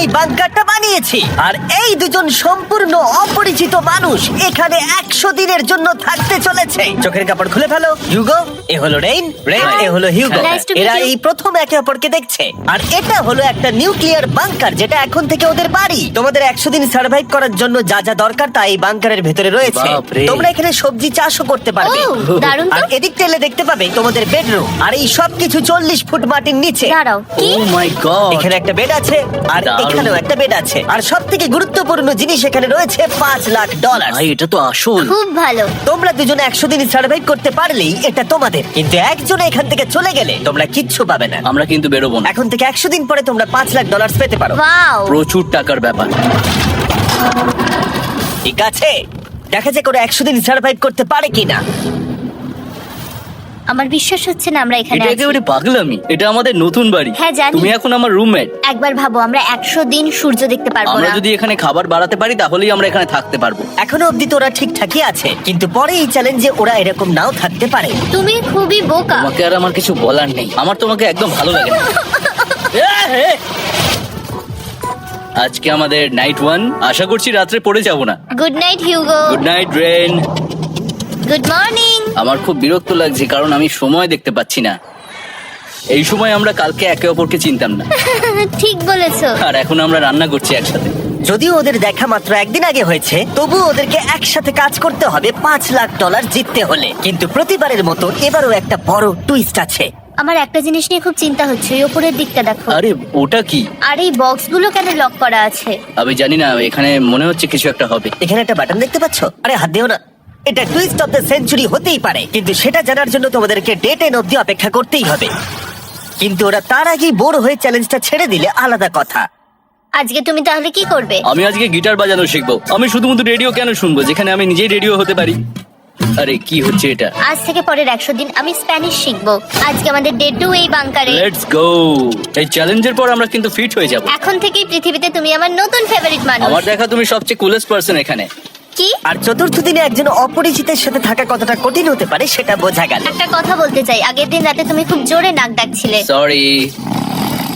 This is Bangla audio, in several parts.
এই বাংকারটা বানিয়েছি। আর এই দুজন সম্পূর্ণ অপরিচিত মানুষ এখানে 100 দিনের জন্য থাকতে চলেছে। চোখের কাপড় খুলে ফেলো। হিউগো, এ হলো রেইন, এ হলো হিউগো। Nice to meet এরা you. এই প্রথম একে অপরকে দেখছে। আর এটা হলো একটা নিউক্লিয়ার বাংকার, যেটা এখন থেকে ওদের বাড়ি। তোমাদের 100 দিন সার্ভাইভ করার জন্য যা যা দরকার তা এই বাংকারের ভেতরে রয়েছে। বাপরে। তোমরা এখানে সবজি চাষও করতে পারবে। ও, দারুণ তো। আর এদিক টেলে দেখতে পাবে তোমাদের বেডরুম। আর এই সব কিছু 40 ফুট মাটির নিচে। দাঁড়াও, কি? ও মাই গড। এখানে একটা বেড আছে, আর দারুণ। এখানেও একটা বেড আছে। আর সব থেকে গুরুত্বপূর্ণ জিনিস এখানে রয়েছে $5,00,000। ভাই এটা তো আসল। খুব ভালো। তোমরা দুজনে 100 দিন সার্ভাইভ করতে পারলেই এটা তোমাদের। কিন্তু একজন এখান থেকে চলে গেলে তোমরা কিচ্ছু পাবে না। আমরা কিন্তু বেরোবো না। এখন থেকে 100 দিন পরে তোমরা $5,00,000 পেতে পারো। ওয়াও। প্রচুর টাকার ব্যাপার। ঠিক আছে, দেখা যাক ওরা 100 দিন সার্ভাইভ করতে পারে কিনা। আমার বিশ্বাস হচ্ছে না আমরা এখানে এটা আছি। একেবারে পাগলামি। এটা আমাদের নতুন বাড়ি। হ্যাঁ, জানি। তুমি এখন আমার রুমমেট। একবার ভাবো, আমরা 100 দিন সূর্য দেখতে পারবো আমরা না। যদি এখানে খাবার বাড়াতে পারি তাহলেই আমরা এখানে থাকতে পারবো। এখনো অব্দি তো ওরা ঠিকঠাকই আছে, কিন্তু পরে এই চ্যালেঞ্জে ওরা এরকম নাও থাকতে পারে। তুমি খুবই বোকা। তোমাকে আর আমার কিছু বলার নেই। আমার তোমাকে একদম ভালো লাগে না। আজকে আমাদের নাইট 1। আশা করছি রাত্রে পড়ে যাব না। Good night Hugo. Good night Ren. Good morning. আমার খুব বিরক্ত লাগছে কারণ আমি সময় দেখতে পাচ্ছি না। এই সময় আমরা কালকে একে অপরকে চিনতাম না, ঠিক বলেছো। আর এখন আমরা রান্না করছি একসাথে। যদিও ওদের দেখা মাত্র একদিন আগে হয়েছে, তবু ওদেরকে একসাথে কাজ করতে হবে $5,00,000 জিততে হলে। কিন্তু প্রতিবারের মতো এবারও একটা বড় টুইস্ট আছে। আমার একটা জিনিস নিয়ে খুব চিন্তা হচ্ছে, ওই উপরের দিকটা দেখো। আরে ওটা কি? আর এই বক্সগুলো কেন লক করা আছে? আমি জানি না, এখানে মনে হচ্ছে কিছু একটা হবে। এখানে একটা বাটন দেখতে পাচ্ছ? আরে হাত দিও না। এটা টুইস্ট অফ দ্য সেঞ্চুরি হতেই পারে, কিন্তু সেটা জানার জন্য তোমাদেরকে ডে 10 অব্দি অপেক্ষা করতেই হবে। কিন্তু ওরা তার আগেই বোর হয়ে চ্যালেঞ্জটা ছেড়ে দিলে আলাদা কথা। আজকে তুমি তাহলে কি করবে? আমি আজকে গিটার বাজানো শিখবো। আমি শুধুমাত্র রেডিও কেন শুনবো যেখানে আমি নিজেই রেডিও হতে পারি? আরে কি হচ্ছে এটা? আজ থেকে পরের 100 দিন আমি স্প্যানিশ শিখবো। আজকে আমাদের ডে 2 এই বাংকারে। Let's go. এই চ্যালেঞ্জের পর আমরা কিন্তু ফিট হয়ে যাব। এখন থেকেই পৃথিবীতে তুমি আমার নতুন ফেভারিট মানুষ। আমার দেখা তুমি সবচেয়ে কুলেস্ট পারসন এখানে। কি? আর চতুর্থ দিনে একজন অপরিচিতের সাথে থাকা কতটা কঠিন হতে পারে সেটা বোঝা গেল। একটা কথা বলতে চাই, আগের দিন রাতে তুমি খুব জোরে নাক ডাকছিলে, সরি।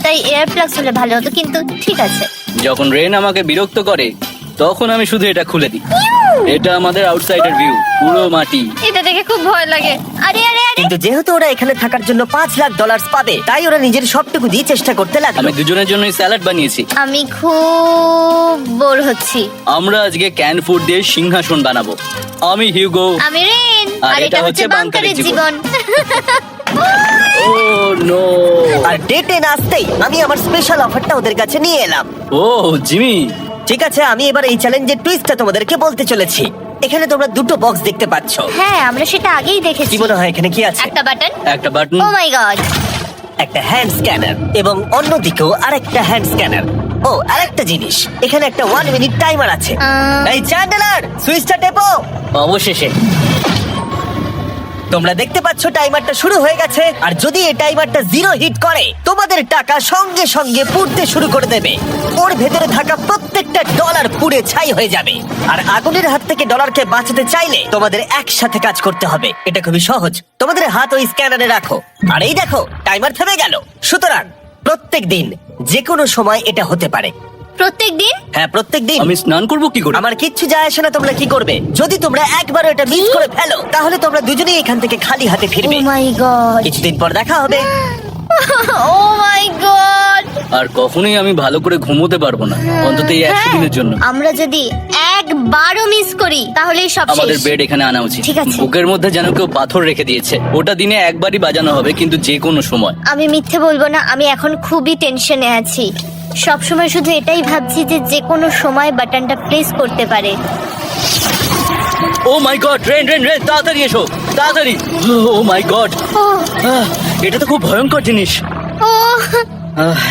তাই এয়ার প্লাগস হলে ভালো হতো, কিন্তু ঠিক আছে। যখন রেন আমাকে বিরক্ত করে তখন আমি শুধু এটা খুলে দিই। এটা আমাদের আউটসাইডার ভিউ, পুরো মাটি। এটা দেখে খুব ভয় লাগে। আরে আরে আরে, কিন্তু যেহেতু ওরা এখানে থাকার জন্য $5,00,000 পাবে, তাই ওরা নিজের সবটুকু দিয়ে চেষ্টা করতে লাগলো। আমি দুজনের জন্যই স্যালাড বানিয়েছি। আমি খুব বোর হচ্ছি। আমরা আজকে ক্যান ফুড দিয়ে সিংহাসন বানাবো। আমি হিউগো। আমি রেন, আর এটা হচ্ছে বাংকারের জীবন। ও নো। আর ডে 10 আসতেই আমি আমার স্পেশাল অফারটা ওদের কাছে নিয়ে এলাম। ও জিমি। ঠিক আছে, আমি এবার এই চ্যালেঞ্জের টুইস্টটা তোমাদেরকে বলতে চলেছি। এখানে তোমরা দুটো বক্স দেখতে পাচ্ছ। হ্যাঁ, আমরা সেটা আগেই দেখেছি। কি মনে হয় এখানে কি আছে? একটা বাটন। একটা বাটন। O my god. একটা হ্যান্ড স্ক্যানার, এবং অন্যদিকেও আরেকটা হ্যান্ড স্ক্যানার। ও, আরেকটা জিনিস, এখানে একটা 1 মিনিট টাইমার আছে। এই চ্যান্ডেলার, সুইচটা টেপো। অবশেষে। তোমরা দেখতে পাচ্ছ টাইমারটা শুরু হয়ে গেছে। আর যদি এই টাইমারটা 0 হিট করে, তোমাদের টাকা সঙ্গে সঙ্গে পুড়তে শুরু করে দেবে। ওর ভেতরে থাকা প্রত্যেকটা ডলার পুড়ে ছাই হয়ে যাবে। আর আগুনের হাত থেকে ডলারকে বাঁচাতে চাইলে তোমাদের একসাথে কাজ করতে হবে। এটা খুবই সহজ। তোমাদের হাত ওই স্ক্যানারে রাখো, আর এই দেখো টাইমার থেমে গেল। সুতরাং প্রত্যেক দিন যে কোনো সময় এটা হতে পারে। প্রত্যেক দিন? হ্যাঁ, প্রত্যেক দিন। আমি স্নান করবো কি করে? আমার কিচ্ছু যায় আসে না তোমরা কি করবে। যদি তোমরা একবারও এটা মিস করে ফেলো, তাহলে তোমরা দুজনেই এখান থেকে খালি হাতে ও ফিরবে। মাই গড। কিছুদিন পর দেখা হবে। ও মাই গড। আর কখনোই আমি ভালো করে ঘুমোতে পারবো না, অন্তত এই 100 দিনের জন্য। আমরা যদি একবারও মিস করি তাহলেই সব আমাদের শেষ। বেড এখানে আনা উচিত। ঠিক আছে। বুকের মধ্যে যেন কেউ পাথর রেখে দিয়েছে। ওটা দিনে একবারই বাজানো হবে, কিন্তু যে কোনো সময়। আমি মিথ্যে বলবো না, আমি এখন খুবই টেনশনে আছি। সব সময় শুধু এটাই ভাবছি যে যে কোনো সময় বাটনটা প্রেস করতে পারে। ও my god, rain rain rain, তাড়াতাড়ি এসো, তাড়াতাড়ি। ও মাই গড, ও এটা তো খুব ভয়ঙ্কর জিনিস। ও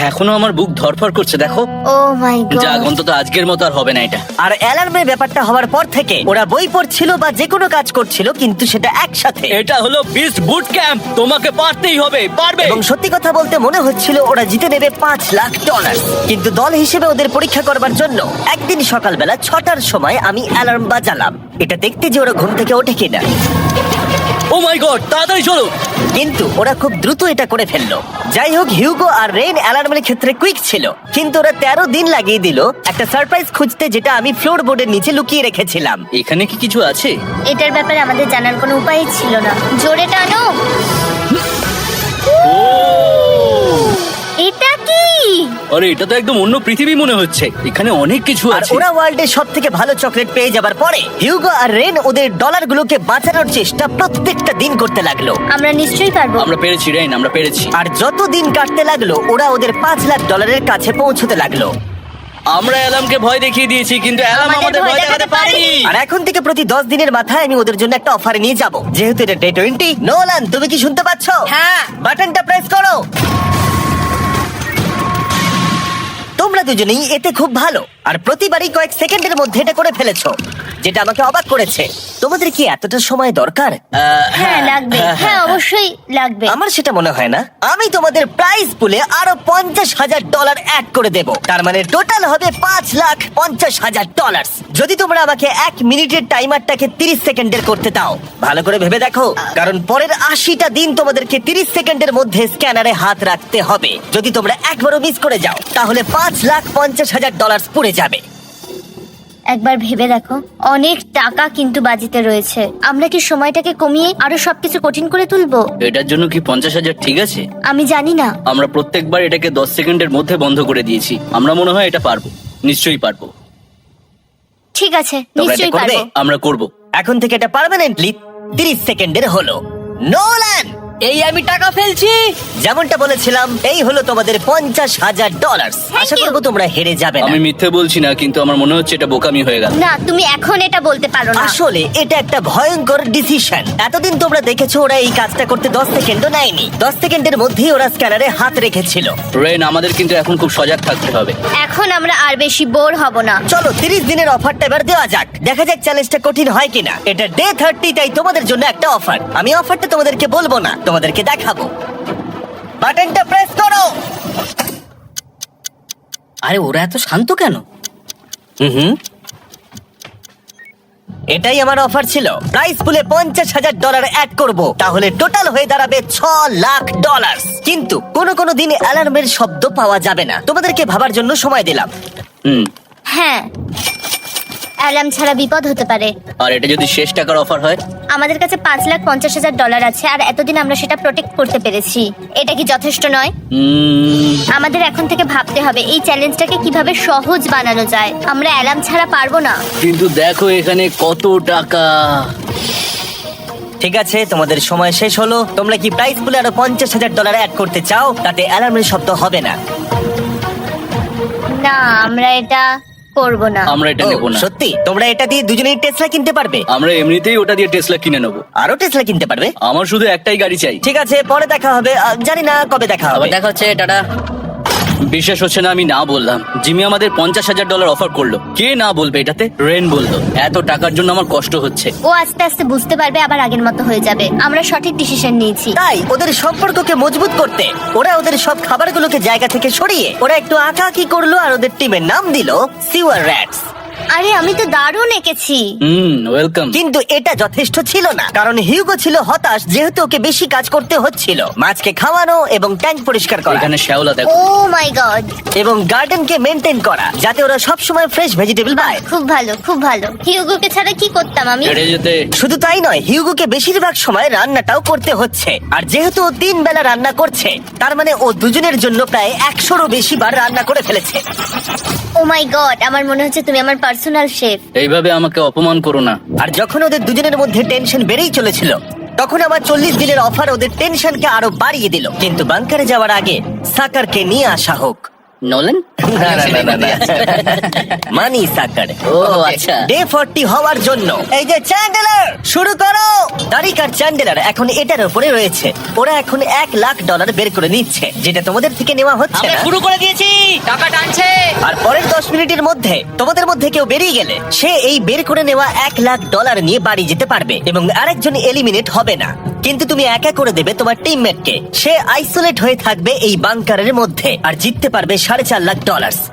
এখনো আমার বুক ধরফর করছে, দেখো। ও মাই যাক, গড। অন্তত আজকের মতো আর হবে না এটা। আর অ্যালার্মের ব্যাপারটা হওয়ার পর থেকে ওরা বই পড়ছিল বা যে কোনো কাজ করছিল, কিন্তু সেটা একসাথে। এটা হলো বিস্ট বুট ক্যাম্প, তোমাকে পারতেই হবে, পারবে। এবং সত্যি কথা বলতে মনে হচ্ছিল ওরা জিতে নেবে $5,00,000। কিন্তু দল হিসেবে ওদের পরীক্ষা করবার জন্য একদিন সকালবেলা 6টার সময় আমি অ্যালার্ম বাজালাম, এটা দেখতে যে ওরা ঘুম থেকে ওঠে কিনা। ও মাই গড, তাড়াতাড়ি চলো। কিন্তু ওরা খুব দ্রুত এটা করে ফেললো। যাই হোক, হিউগো আর রেন অ্যালার্মের ক্ষেত্রে কুইক ছিল, কিন্তু ওরা 13 দিন লাগিয়ে দিল একটা সারপ্রাইজ খুঁজতে, যেটা আমি ফ্লোর বোর্ডের নিচে লুকিয়ে রেখেছিলাম। এখানে কি কিছু আছে? এটার ব্যাপারে আমাদের জানার কোনো উপায় ছিল না। জোরে টানো। ও এটা কি? আরে, এটা তো একদম অন্য পৃথিবী মনে হচ্ছে। এখানে অনেক কিছু আর আছে। ওরা ওয়ার্ল্ডের সব থেকে ভালো চকলেট পেয়ে যাবার পরে হিউগো আর রেন ওদের ডলারগুলোকে বাঁচানোর চেষ্টা প্রত্যেকটা দিন করতে লাগলো। আমরা নিশ্চয়ই পারবো। আমরা পেরেছি রেন, আমরা পেরেছি। আর যত দিন কাটতে লাগলো, ওরা ওদের $5,00,000 কাছে পৌঁছতে লাগলো। আমরা অ্যালামকে ভয় দেখিয়ে দিয়েছি, কিন্তু অ্যালাম আমাদের আমাদের ভয় ভয় দেখাতে দেখাতে পারেনি। আর এখন থেকে প্রতি 10 দিনের মাথায় আমি ওদের জন্য একটা অফার নিয়ে যাব, যেহেতু এটা ডে 20। নোলান, তুমি কি শুনতে পাচ্ছ? হ্যাঁ। বাটনটা প্রেস করো। তোমরা দুজনেই এতে খুব ভালো, আর প্রতিবারই কয়েক সেকেন্ডের মধ্যে এটা করে ফেলেছো, যেটা আমাকে অবাক করেছে। তোমাদের কি এতটা সময় দরকার? হ্যাঁ লাগবে, হ্যাঁ অবশ্যই লাগবে। আমার সেটা মনে হয় না। আমি তোমাদের প্রাইস পুলে আরো $50,000 অ্যাড করে দেব, তার মানে টোটাল হবে $5,50,000। যদি তোমরা আমাকে 1 মিনিটের টাইমারটাকে 30 সেকেন্ডের করতে দাও। ভালো করে ভেবে দেখো, কারণ পরের 80টা দিন তোমাদেরকে 30 সেকেন্ডের মধ্যে স্ক্যানারে হাত রাখতে হবে। যদি তোমরা একবারও মিস করে যাও, তাহলে $5,50,000 পুড়ে যাবে। একবার ভেবে দেখো, অনেক টাকা কিন্তু বাজিতে রয়েছে। আমরা কি সময়টাকে কমিয়ে আরো সবকিছু কঠিন করে তুলবো? এটার জন্য কি 50,000 ঠিক আছে? আমি জানি না। আমরা প্রত্যেকবার এটাকে 10 সেকেন্ডের মধ্যে বন্ধ করে দিয়েছি। আমরা মনে হয় এটা পারবো, নিশ্চয়ই পারবো। ঠিক আছে, তোমরা এটা নিশ্চয়ই করবে? পারবো। আমরা করব। এখন থেকে এটা পার্মানেন্টলি 30 সেকেন্ডের হলো। নোলান, এই আমি টাকা ফেলছি। যেমনটা বলেছিলাম, এই হলো তোমাদের $50,000। আশা করবো তোমরা হেরে যাবে না। আমি মিথ্যে বলছি না, কিন্তু আমার মনে হচ্ছে এটা বোকামি হয়ে গেল। না, তুমি এখন এটা বলতে পারো না। আসলে এটা একটা ভয়ঙ্কর ডিসিশন। এতদিন তোমরা দেখেছো ওরা এই কাজটা করতে 10 সেকেন্ডও নেয়নি। 10 সেকেন্ডের মধ্যেই ওরা স্ক্যানারে হাত রেখেছিল। রেন, আমাদের কিন্তু এখন খুব সজাগ থাকতে হবে। এখন আমরা আর বেশি বোর হব না। চলো 30 দিনের অফারটা এবার দেওয়া যাক, দেখা যাক চ্যালেঞ্জটা কঠিন হয় কিনা। এটা ডে 30, তাই তোমাদের জন্য একটা অফার। আমি অফারটা তোমাদেরকে বলবো না, তোমাদেরকে দেখাবো। বাটনটা প্রেস করো। আরে ওরা এত শান্ত কেন? হুম, এটাই আমার অফার ছিল। প্রাইস পুলে $50,000 অ্যাড করব, তাহলে টোটাল হয়ে দাঁড়াবে $6,00,000। কিন্তু কোনো দিন অ্যালার্মের শব্দ পাওয়া যাবে না। তোমাদেরকে ভাবার জন্য সময় দিলাম। হ্যাঁ, অ্যালার্ম ছাড়া বিপদ হতে পারে। আর এটা যদি শেষ টাকার অফার হয়? আমাদের কাছে $5,50,000 আছে, আর এতদিন আমরা সেটা প্রোটেক্ট করতে পেরেছি। এটা কি যথেষ্ট নয়? আমাদের এখন থেকে ভাবতে হবে এই চ্যালেঞ্জটাকে কিভাবে সহজ বানানো যায়। আমরা অ্যালার্ম ছাড়া পারবো না। কিন্তু দেখো এখানে কত টাকা। ঠিক আছে, তোমাদের সময় শেষ হলো। তোমরা কি প্রাইস পুলে আরো $50,000 অ্যাড করতে চাও? তাতে অ্যালার্মের শব্দ হবে না। না, আমরা এটা করব না। আমরা এটা ও, নেব না। সত্যি? তোমরা এটা দিয়ে দুজনেই টেসলা কিনতে পারবে? আমরা এমনিতেই ওটা দিয়ে টেসলা কিনে নেবো। আরো টেসলা কিনতে পারবে? আমার শুধু একটাই গাড়ি চাই। ঠিক আছে, পরে দেখা হবে। জানি না কবে দেখা হবে। আবার দেখা হচ্ছে, টাটা। বিশ্বাস হচ্ছে না আমি না বললাম। জিমি আমাদের $50,000 অফার করলো। কে না বলবে এটাতে? রেন বললো। এত টাকার জন্য আমার কষ্ট হচ্ছে। ও আস্তে আস্তে বুঝতে পারবে, আবার আগের মতো হয়ে যাবে। আমরা সঠিক ডিসিশন নিয়েছি। তাই ওদের সম্পর্ককে মজবুত করতে ওরা ওদের সব খাবারগুলোকে জায়গা থেকে সরিয়ে ওরা একটু আঁকাআঁকি করলো, আর ওদের টিমের নাম দিল সিওয়ার র্যাটস। আরে আমি তো দারুণ এঁকেছি। ওয়েলকাম। কিন্তু এটা যথেষ্ট ছিল না, কারণ হিউগো ছিল হতাশ, যেহেতু ওকে বেশি কাজ করতে হচ্ছিল। মাছকে খাওয়ানো এবং ট্যাঙ্ক পরিষ্কার করা এখানে শ্যাওলা দেখো। ও মাই গড, এবং গার্ডেনকে মেনটেন করা, যাতে ওরা সব সময় ফ্রেশ ভেজিটেবল পায়। খুব ভালো, খুব ভালো। হিউগোকে ছাড়া কি করতাম আমি? হেরে যেতে। শুধু তাই নয়, হিউগোকে বেশিরভাগ সময় রান্নাটাও করতে হচ্ছে। আর যেহেতু ও 3 বেলা রান্না করছে, তার মানে ও দুজনের জন্য প্রায় 100-রও বেশি বার রান্না করে ফেলেছে। ও মাই গড, আমার মনে হচ্ছে তুমি আমার পার্সোনাল শেফ। এইভাবে আমাকে অপমান করো না। আর যখন ওদের দুজনের মধ্যে টেনশন বেড়েই চলেছিল, তখন আমার 40 দিনের অফার ওদের টেনশনকে আরো বাড়িয়ে দিল। কিন্তু বাংকারে যাওয়ার আগে সাকারকে নিয়ে আসা হোক। নোলেন? মানি সাকার। ও আচ্ছা। ডে 40 হওয়ার জন্য এই যে চ্যান্ডেলার শুরু করো। তারিক আর চ্যান্ডেলার এখন এটার উপরে রয়েছে। ওরা এখন $1,00,000 বের করে নিচ্ছে, যেটা তোমাদের থেকে নেওয়া হচ্ছে আমরা না। শুরু করে দিয়েছি, টাকা টানছে। আর পরের 10 মিনিটের মধ্যে তোমাদের মধ্যে কেউ বেরিয়ে গেলে সে এই বের করে নেওয়া $1,00,000 নিয়ে বাড়ি যেতে পারবে, এবং আরেকজন এলিমিনেট হবে না। কিন্তু তুমি একা করে দেবে তোমার টিমমেটকে। সে আইসোলেট হয়ে থাকবে এই বাংকারের মধ্যে, আর জিততে পারবে $4.5 লাখ।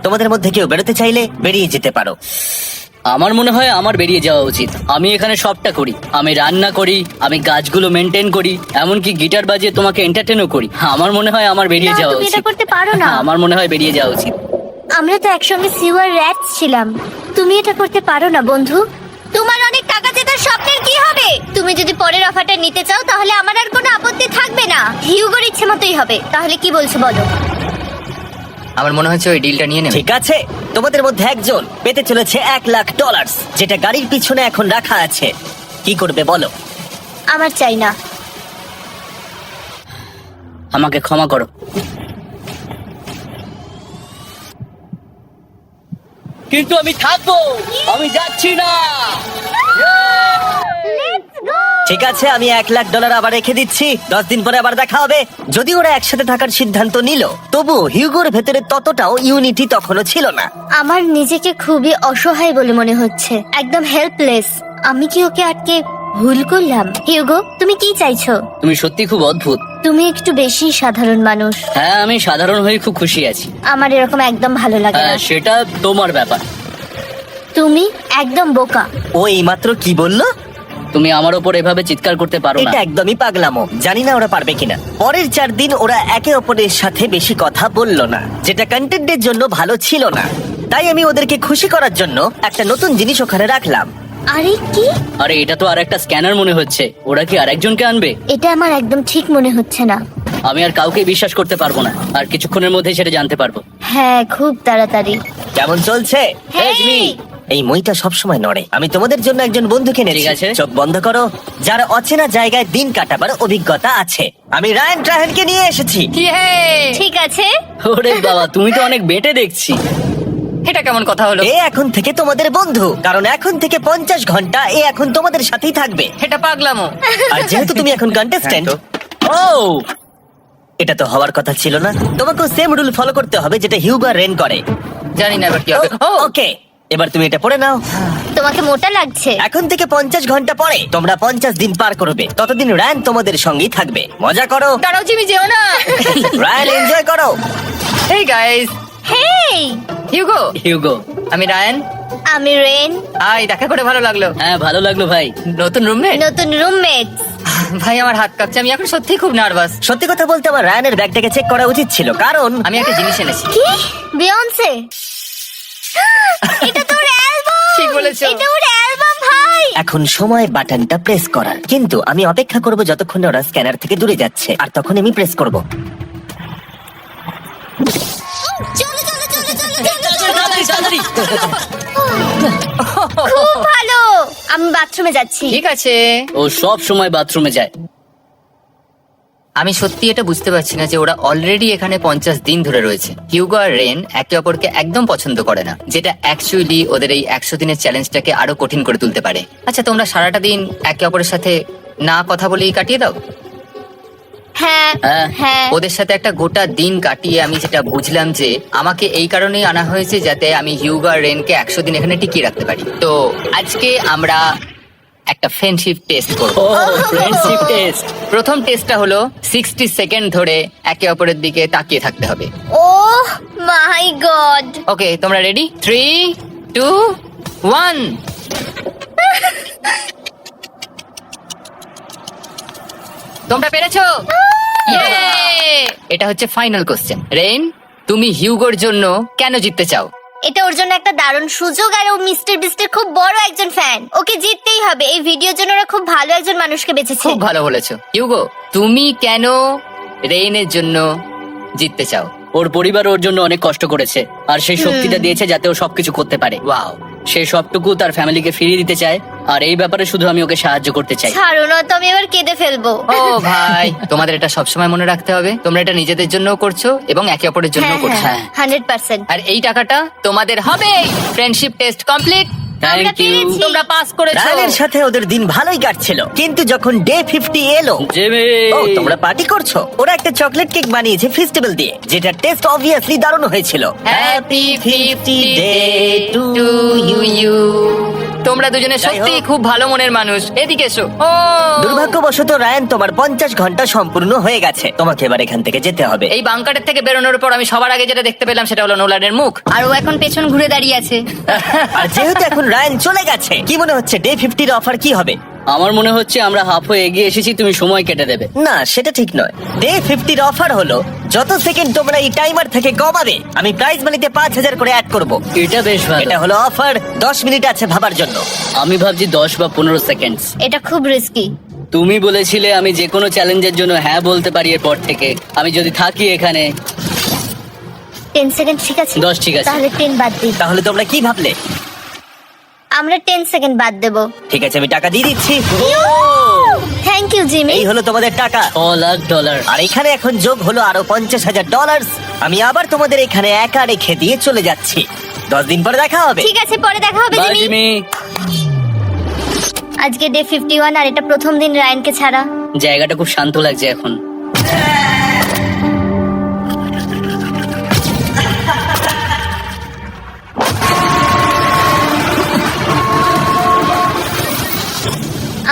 তোমাদের মধ্যে কেউ বেরোতে চাইলে বেরিয়ে যেতে পারো। আমার মনে হয় আমার বেরিয়ে যাওয়া উচিত। আমি এখানে সবটা করি, আমি রান্না করি, আমি গাছগুলো মেনটেন করি, এমনকি গিটার বাজিয়ে তোমাকে এন্টারটেনও করি। আমার মনে হয় আমার বেরিয়ে না, যাওয়া তুমি উচিত। এটা করতে পারো না। আমার মনে হয় বেরিয়ে যাওয়া উচিত। আমরা তো একসঙ্গে সিওয়ার র্যাটস ছিলাম। তুমি এটা করতে পারো না বন্ধু। তোমার অনেক টাকা জেতার স্বপ্নের কি হবে? তুমি যদি পরের অফারটা নিতে চাও তাহলে আমার আর কোনো আপত্তি থাকবে না। হিউগোর ইচ্ছে মতোই হবে। তাহলে কি বলছো বলো? আমার মনে হচ্ছে ওই ডিলটা নিয়ে নেবে। ঠিক আছে, তোমাদের মধ্যে একজন পেতে চলেছে $1,00,000, যেটা গাড়ির পিছনে এখন রাখা আছে। কি করবে বলো? আমার চাই না। আমাকে ক্ষমা করো। কিন্তু আমি থাকবো, আমি যাচ্ছি না। ঠিক আছে, আমি $1,00,000 আবার রেখে দিচ্ছি। 10 দিন পরে আবার দেখা হবে। যদি ওরা একসাথে থাকার সিদ্ধান্ত নিল, তবু হিউগোর ভেতরে ততটাও ইউনিটি তখনও ছিল না। আমার নিজেকে খুবই অসহায় বলে মনে হচ্ছে, একদম হেল্পলেস। আমি কি ওকে আটকে ভুল করলাম? হিউগো, তুমি কি চাইছো? তুমি সত্যি খুব অদ্ভুত। তুমি একটু বেশি সাধারণ মানুষ। হ্যাঁ, আমি সাধারণ হয়ে খুব খুশি আছি। আমার এরকম একদম ভালো লাগে না। হ্যাঁ, সেটা তোমার ব্যাপার। তুমি একদম বোকা। ও এইমাত্র কি বললো? তুমি আমার ওপর এভাবে চিৎকার করতে পারো না। এটা একদমই পাগলামো। জানি না ওরা পারবে কিনা। পরের 4 দিন ওরা একে অপরের সাথে বেশি কথা বললো না, যেটা কন্টেন্টের জন্য ভালো ছিল না। তাই আমি ওদেরকে খুশি করার জন্য একটা নতুন জিনিস ওখানে রাখলাম। আরে কি? আরে এটা তো আর একটা স্ক্যানার মনে হচ্ছে। ওরা কি আরেকজনকে আনবে? এটা আমার একদম ঠিক মনে হচ্ছে না। আমি আর কাউকে বিশ্বাস করতে পারবো না। আর কিছুক্ষণের মধ্যেই সেটা জানতে পারবো। হ্যাঁ, খুব তাড়াতাড়ি। কেমন চলছে? এই জিমি, এই মইটা সবসময় নড়ে। আমি তোমাদের জন্য একজন বন্ধুকে এনেছি। ঠিক আছে। চোখ বন্ধ করো। যার অচেনা জায়গায় দিন কাটাবার অভিজ্ঞতা আছে। আমি রায়ান ট্রাহেনকে নিয়ে এসেছি। ঠিক আছে। ওরে বাবা, তুমি তো অনেক বেটে দেখছি। এটা কেমন কথা হলো? এ এখন থেকে তোমাদের বন্ধু, কারণ এখন থেকে 50 ঘন্টা এ এখন তোমাদের সাথেই থাকবে। এটা পাগলামো। আর যেহেতু তুমি এখন কন্টেস্ট্যান্ট, ও এটা তো হওয়ার কথা ছিল না। তোমাকেও সেম রুল ফলো করতে হবে যেটা হিউগো আর রেন করে। জানি না এবার কি হবে। ও ওকে, এবার তুমি এটা পড়ে নাও। তোমাকে মোটা লাগছে। এখন থেকে 50 ঘন্টা পরে তোমরা 50 দিন পার করবে। ততদিন রায়ান তোমাদের সঙ্গেই থাকবে। মজা করো। দাঁড়াও জিমি, যেও না। রায়ান, এনজয় করো। হেই গাইস, হেই, হিউগো। হিউগো। আমি রায়ান। আমি রেন। হাই, দেখা করে ভালো লাগলো। হ্যাঁ, ভালো লাগলো ভাই। নতুন রুমমেট। নতুন রুমমেট। ভাই, আমার হাত কাঁপছে। আমি এখন সত্যি খুব নার্ভাস। সত্যি কথা বলতে আমার রায়ানের ব্যাগটাকে চেক করা উচিত ছিল, কারণ আমি একটা জিনিস এনেছি। কি? বিয়ন্সে? এটা তোর অ্যালবাম। ঠিক বলেছো। এটা ওর অ্যালবাম ভাই। এখন সময় বাটনটা প্রেস করার। কিন্তু আমি অপেক্ষা করব যতক্ষণ না ওরা স্ক্যানার থেকে দূরে যাচ্ছে, আর তখন আমি প্রেস করব। চলো চলো চলো চলো চলো। খুব ভালো। আমি বাথরুমে যাচ্ছি। ঠিক আছে। ও সব সময় বাথরুমে যায়। আমি সত্যি এটা বুঝতে পারছি না যে ওরা অলরেডি এখানে 50 দিন ধরে রয়েছে। হিউগো আর রেন একে অপরকে একদম পছন্দ করে না, যেটা অ্যাকচুয়ালি ওদের এই 100 দিনের চ্যালেঞ্জটাকে আরো কঠিন করে তুলতে পারে। আচ্ছা, তোমরা সারাটা দিন একে অপরের সাথে না কথা বলেই কাটিয়ে দাও? হ্যাঁ হ্যাঁ। হ্যাঁ। ওদের সাথে একটা গোটা দিন কাটিয়ে আমি যেটা বুঝলাম যে আমাকে এই কারণেই আনা হয়েছে যাতে আমি হিউগো আর রেনকে 100 দিন এখানে টিকিয়ে রাখতে পারি। তো আজকে আমরা একটা ফ্রেন্ডশিপ টেস্ট করব। ও, ফ্রেন্ডশিপ টেস্ট। প্রথম টেস্টটা হলো 60 সেকেন্ড ধরে একে অপরের দিকে তাকিয়ে থাকতে হবে। ওহ মাই গড। ওকে, তোমরা রেডি? 3, 2, 1। তোমরা পেরেছো। Yay! এটা হচ্ছে ফাইনাল কোশ্চেন। রেইন, তুমি হিউগোর জন্য কেন জিততে চাও? এটা ওর জন্য একটা দারুণ সুযোগ, আর ও মিস্টার বিস্টের খুব বড় একজন ফ্যান। ওকে জিততেই হবে। এই ভিডিওর জন্য ওরা খুব ভালো একজন মানুষকে বেঁচেছে। খুব ভালো বলেছো। হিউগো, তুমি কেন রেইনের জন্য জিততে চাও? ওর পরিবার ওর জন্য অনেক কষ্ট করেছে, আর সেই শক্তিটা দিয়েছে যাতে ও সবকিছু করতে পারে। ওয়াও। সে সবটুকু তার ফ্যামিলিকে ফিরিয়ে দিতে চায়, আর এই ব্যাপারে শুধু আমি ওকে সাহায্য করতে চাই। ছাড়ো না তো, আমি এবার কেঁদে ফেলবো। ও ভাই, তোমাদের এটা সবসময় মনে রাখতে হবে। তোমরা এটা নিজেদের জন্যও করছো এবং একে অপরের জন্যও হ্যাঁ করছো। হ্যাঁ 100%। আর এই টাকাটা তোমাদের হবে। Friendship test complete. Thank you. তোমরা পাস করেছো। রায়ানের সাথে ওদের দিন ভালোই কাটছিল, কিন্তু যখন ডে 50 এলো, জিমি। ও তোমরা পার্টি করছো। ওরা একটা চকলেট কেক বানিয়েছে ফেস্টিভ্যাল দিয়ে, যেটা টেস্ট অবভিয়াসলি দারুণ হয়েছিল। Happy 50th day to you. তোমরা দুজনে যাই সত্যি হোক। খুব ভালো মনের মানুষ, এদিকে এসো। ও দুর্ভাগ্যবশত রায়ান, তোমার 50 ঘন্টা সম্পূর্ণ হয়ে গেছে। তোমাকে এবার এখান থেকে যেতে হবে। এই বাংকারের থেকে বেরোনোর পর আমি সবার আগে যেটা দেখতে পেলাম সেটা হলো নোলানের মুখ। আর ও এখন পেছন ঘুরে দাঁড়িয়ে আছে। আর যেহেতু এখন রায়ান চলে গেছে, কি মনে হচ্ছে ডে 50 এর অফার কি হবে? আমার মনে হচ্ছে আমরা হাফ হয়ে এগিয়ে এসেছি, তুমি সময় কেটে দেবে। না, সেটা ঠিক নয়। ডে 50 এর অফার হলো যত সেকেন্ড তোমরা এই টাইমার থেকে কমাবে, আমি প্রাইজ মানিতে 5000 করে অ্যাড করব। এটা বেশ ভালো। এটা হলো অফার। 10 মিনিট আছে ভাবার জন্য। আমি ভাবছি 10 বা 15 সেকেন্ড। এটা খুব রিস্কি। তুমি বলেছিলে আমি যে কোনো চ্যালেঞ্জের জন্য হ্যাঁ বলতে পারি এরপর থেকে। আমি যদি থাকি এখানে 10 সেকেন্ড ঠিক আছে? 10 ঠিক আছে। তাহলে 10 বাদ দিই। তাহলে তোমরা কি ভাবলে? আমরা 10 সেকেন্ড বাদ দেব। ঠিক আছে, আমি টাকা দিয়ে দিচ্ছি। Thank you Jimmy. এই হলো তোমাদের টাকা। $1,00,000। আর এখানে এখন যোগ হলো আরো $50,000। আমি আবার তোমাদের এখানে একা রেখে দিয়ে চলে যাচ্ছি। 10 দিন পরে দেখা হবে। ঠিক আছে, পরে দেখা হবে বাই জিমি। জিমি। আজকে ডে 51 আর এটা প্রথম দিন রায়ানকে ছাড়া। জায়গাটা খুব শান্ত লাগছে এখন।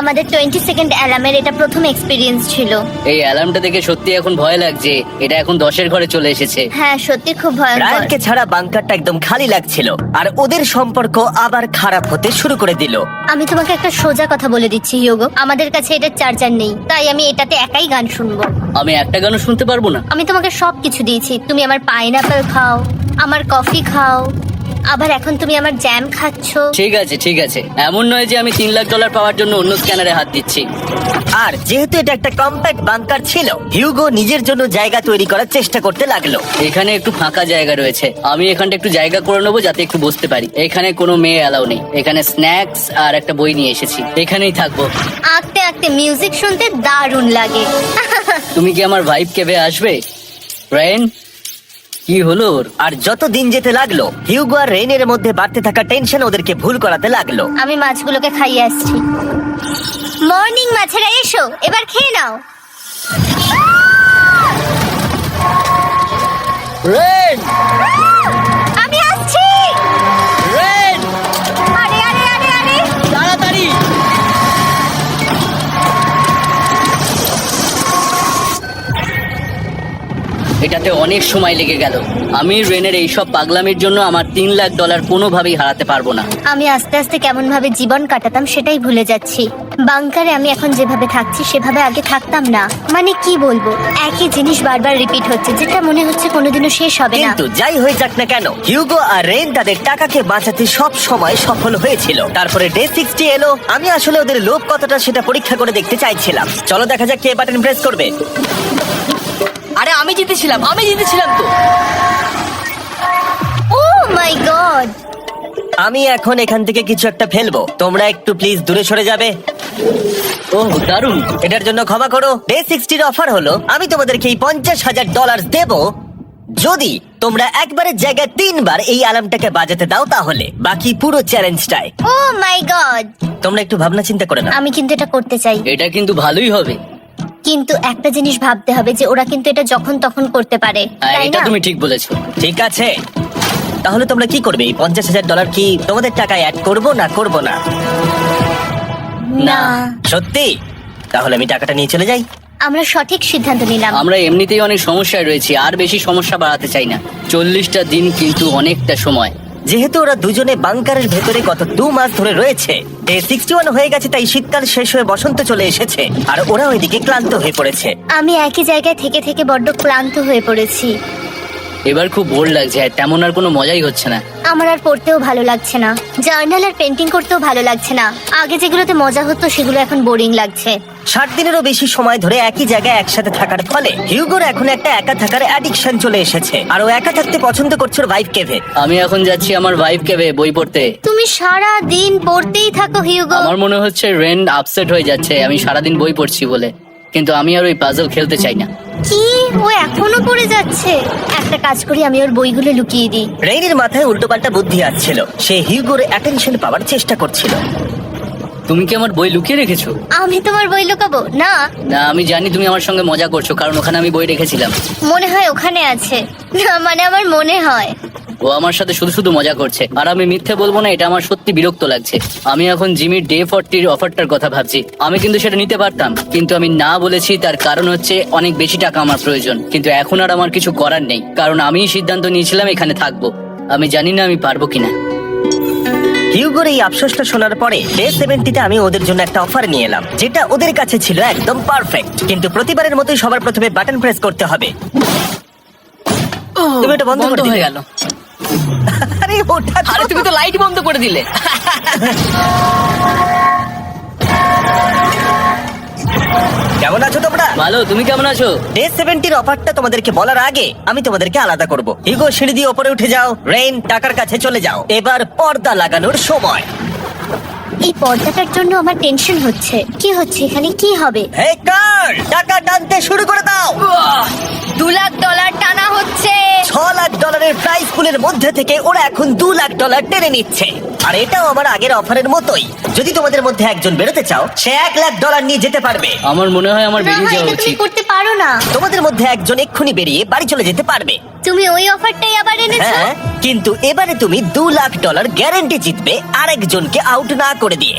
আমাদের 20 সেকেন্ড অ্যালার্মের এটা প্রথম এক্সপিরিয়েন্স ছিল। এই অ্যালার্মটা দেখে সত্যি এখন ভয় লাগছে। এটা এখন 10-এর ঘরে চলে এসেছে। হ্যাঁ, সত্যি খুব ভয়ঙ্কর। রায়ানকে ছাড়া বাংকারটা একদম খালি লাগছিল, আর ওদের সম্পর্ক আবার খারাপ হতে শুরু করে দিল। আমি তোমাকে একটা সোজা কথা বলে দিচ্ছি হিউগো, আমাদের কাছে এটার চার্জার নেই, তাই আমি এটাতে একাই গান শুনবো। আমি একটা গানও শুনতে পারবো না। আমি তোমাকে সব কিছু দিয়েছি, তুমি আমার পাইনাপেল খাও, আমার কফি খাও, আবার এখন তুমি আমার জ্যাম খাচ্ছ। ঠিক আছে ঠিক আছে, এমন নয় যে আমি $3,00,000 পাওয়ার জন্য অন্য স্ক্যানারে হাত দিচ্ছি। আর যেহেতু এটা একটা কম্প্যাক্ট বাংকার ছিল, হিউগো নিজের জন্য জায়গা তৈরি করার চেষ্টা করতে লাগলো। এখানে একটু ফাঁকা জায়গা রয়েছে, আমি এখানটা একটু জায়গা করে নেবো যাতে একটু বসতে পারি। এখানে কোনো মেয়ে অ্যালাউ নেই। এখানে স্ন্যাক্স আর একটা বই নিয়ে এসেছি, এখানেই থাকবো। আঁকতে আঁকতে মিউজিক শুনতে দারুণ লাগে। তুমি কি আমার ভাইব কেবে আসবে ব্রায়ান? কি হলো ওর? আর যত দিন যেতে লাগলো, হিউগো আর রেইনের মধ্যে বাড়তে থাকা টেনশন ওদেরকে ভুল করাতে লাগলো। আমি মাছগুলোকে খাইয়ে আসছি। মর্নিং মাছেরা, এসো এবার খেয়ে নাও। রেন! আমি আসছি। রেন! আরে আরে আরে আরে, তাড়াতাড়ি! এটাতে অনেক সময় লেগে গেল। আমি রেনের এইসব পাগলামির জন্য আমার $3,00,000 কোনোভাবেই হারাতে পারবো না। আমি আস্তে আস্তে কেমন ভাবে জীবন কাটাতাম সেটাই ভুলে যাচ্ছি। বাংকারে আমি এখন যেভাবে থাকছি সেভাবে আগে থাকতাম না। মানে কি বলবো, একই জিনিস বারবার রিপিট হচ্ছে, যেটা মনে হচ্ছে কোনোদিনও শেষ হবে না। কিন্তু যাই হয়ে যাক না কেন, হিউগো আর রেন তাদের টাকাকে বাঁচাতে সব সময় সফল হয়েছিল। তারপরে ডে 60 এলো। আমি আসলে ওদের লোভ কতটা সেটা পরীক্ষা করে দেখতে চাইছিলাম। চলো দেখা যাক কে বাটন প্রেস করবে। আরে আমি জিতেছিলাম তো। ও মাই গড, আমি এখন এখান থেকে কিছু একটা ফেলবো, তোমরা একটু প্লিজ দূরে সরে যাবে। ওহ দারুণ! এটার জন্য ক্ষমা করো। ডে 60 অফার হলো আমি তোমাদেরকে এই $50,000 দেব যদি তোমরা একবারের জায়গায় 3 বার এই অ্যালার্মটাকে বাজাতে দাও, তাহলে বাকি পুরো চ্যালেঞ্জটাই। ও মাই গড। তোমরা একটু ভাবনা চিন্তা করে নাও। আমি কিন্তু এটা করতে চাই, এটা কিন্তু ভালোই হবে। কিন্তু একটা জিনিস ভাবতে হবে যে ওরা কিন্তু এটা যখন তখন করতে পারে, হ্যাঁ, তাই এটা না? তুমি ঠিক বলেছো। ঠিক আছে, তাহলে তোমরা কি করবে? এই $50,000 কি তোমাদের টাকায় অ্যাড করবো না করবো না? না, সত্যি? তাহলে আমি টাকাটা নিয়ে চলে যাই। আমরা সঠিক সিদ্ধান্ত নিলাম। আমরা এমনিতেই অনেক সমস্যায় রয়েছি, আর বেশি সমস্যা বাড়াতে চাই না। 40টা দিন কিন্তু অনেকটা সময়। যেহেতু ওরা দুজনে বাংকারের ভেতরে গত 2 মাস ধরে রয়েছে, ডে 61 হয়ে গেছে, তাই শীতকাল শেষ হয়ে বসন্ত চলে এসেছে, আর ওরা ওইদিকে ক্লান্ত হয়ে পড়েছে। আমি একই জায়গায় থেকে থেকে বড্ড ক্লান্ত হয়ে পড়েছি। এবার খুব বোর লাগছে, আর তেমন আর কোনো মজাই হচ্ছে না। আমার আর পড়তেও ভালো লাগছে না, জার্নাল আর পেন্টিং করতেও ভালো লাগছে না। আগে যেগুলোতে মজা হতো সেগুলো এখন বোরিং লাগছে। 60 দিনেরও বেশি সময় ধরে একই জায়গায় একসাথে থাকার ফলে হিউগোর এখন একটা একা থাকার অ্যাডিকশন চলে এসেছে, আর ও একা থাকতে পছন্দ করছে ওর ভাইফ কেভে। আমি এখন যাচ্ছি আমার ভাইফ কেবে বই পড়তে। তুমি সারা দিন পড়তেই থাকো হিউগো। আমার মনে হচ্ছে রেন আপসেট হয়ে যাচ্ছে আমি সারাদিন বই পড়ছি বলে, কিন্তু আমি আর ওই পাজল খেলতে চাই না। কি, ও এখনো পড়ে যাচ্ছে? একটা কাজ করি, আমি ওর বইগুলো লুকিয়ে দিই। রেইনের মাথায় উল্টোপাল্টা বুদ্ধি আসছিল। সে হিউগোর অ্যাটেনশন পাওয়ার চেষ্টা করছিল। তুমি কি আমার বই লুকিয়ে রেখেছো? আমি তোমার বই লুকাবো না? না, আমি জানি তুমি আমার সঙ্গে মজা করছো, কারণ ওখানে আমি বই রেখেছিলাম। মনে হয় ওখানে আছে। না মানে আমার মনে হয়। ও আমার সাথে শুধু শুধু মজা করছে, আর আমি মিথ্যে বলবো না, এটা আমার সত্যি বিরক্ত লাগছে। আমি এখন জিমির ডে 40 অফারটার কথা ভাবছি। আমি কিন্তু সেটা নিতে পারতাম, কিন্তু আমি না বলেছি। তার কারণ হচ্ছে অনেক বেশি টাকা আমার প্রয়োজন, কিন্তু এখন আর আমার কিছু করার নেই, কারণ আমিই সিদ্ধান্ত নিয়েছিলাম এখানে থাকবো। আমি জানি না আমি পারবো কিনা। হিউগোর এই আফসোসটা শোনার পরে ডে 70-তে আমি ওদের জন্য একটা অফার নিয়ে এলাম, যেটা ওদের কাছে ছিল একদম পারফেক্ট। কিন্তু প্রতিবারের মতোই সবার প্রথমে বাটন প্রেস করতে হবে। তুমি এটা বন্ধ করে হয়ে দিলে। গেল। আরে ওটা তো- আরে তুমি তো লাইট বন্ধ করে দিলে। কেমন আছো তোমরা? ভালো, তুমি কেমন আছো? ডে 70-র অফারটা তোমাদেরকে বলার আগে আমি তোমাদেরকে আলাদা করব। হিগো, সিঁড়ি দিয়ে ওপরে উঠে যাও। রেইন, টাকার কাছে চলে যাও। এবার পর্দা লাগানোর সময়। এই পর্দাটার জন্য আমার টেনশন হচ্ছে। কি হচ্ছে এখানে? কি হবে? হে কার্ল, টাকা টানতে শুরু করে দাও। $2 লাখ টানা হচ্ছে। $6 লাখ প্রাইস পুলের মধ্যে থেকে ওরা এখন $2 লাখ টেনে নিচ্ছে। আর এটাও আমার আগের অফারের মতোই। যদি তোমাদের মধ্যে একজন বেরোতে চাও, সে $1 লাখ নিয়ে যেতে পারবে। আমার মনে হয় আমার না বেরিয়ে হয় যাওয়া এটা তুমি উচিত। করতে পারো না। তোমাদের মধ্যে একজন এক্ষুনি বেরিয়ে বাড়ি চলে যেতে পারবে। তুমি ওই অফারটাই আবার এনেছো। হ্যাঁ, কিন্তু এবারে তুমি $2 লাখ গ্যারান্টি জিতবে আরেকজনকে আউট না করে দিয়ে।